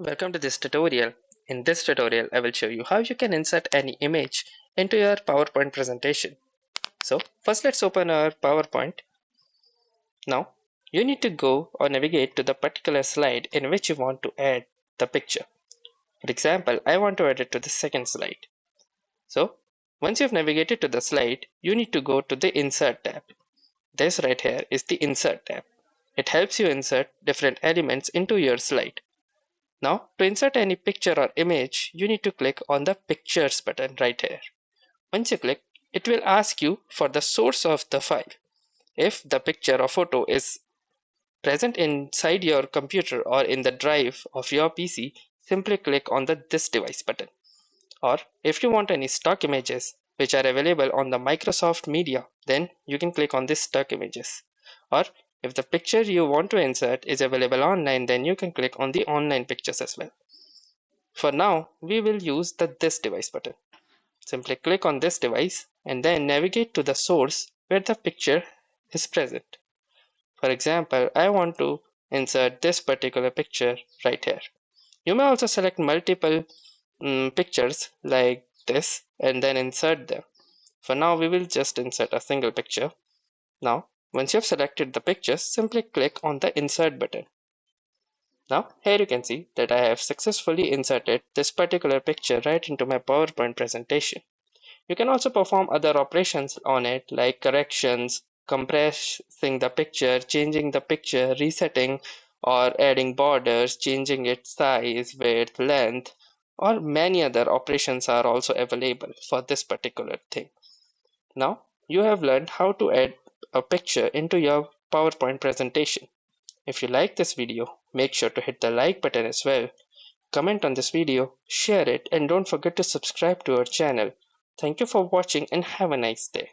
Welcome to this tutorial. In this tutorial, I will show you how you can insert any image into your PowerPoint presentation. So first let's open our PowerPoint. Now you need to go or navigate to the particular slide in which you want to add the picture. For example, I want to add it to the second slide. So once you've navigated to the slide, you need to go to the Insert tab. This right here is the Insert tab. It helps you insert different elements into your slide. Now, to insert any picture or image, you need to click on the Pictures button right here. Once you click, it will ask you for the source of the file. If the picture or photo is present inside your computer or in the drive of your PC, simply click on the This Device button. Or if you want any stock images which are available on the Microsoft Media, then you can click on this Stock Images. Or if the picture you want to insert is available online, then you can click on the Online Pictures as well. For now, we will use the This Device button. Simply click on this device and then navigate to the source where the picture is present. For example, I want to insert this particular picture right here. You may also select multiple pictures like this and then insert them. For now, we will just insert a single picture. Now, once you have selected the picture, simply click on the Insert button. Now, here you can see that I have successfully inserted this particular picture right into my PowerPoint presentation. You can also perform other operations on it like corrections, compressing the picture, changing the picture, resetting or adding borders, changing its size, width, length, or many other operations are also available for this particular thing. Now, you have learned how to add a picture into your PowerPoint presentation. If you like this video, make sure to hit the like button as well. Comment on this video, share it, and don't forget to subscribe to our channel. Thank you for watching and have a nice day.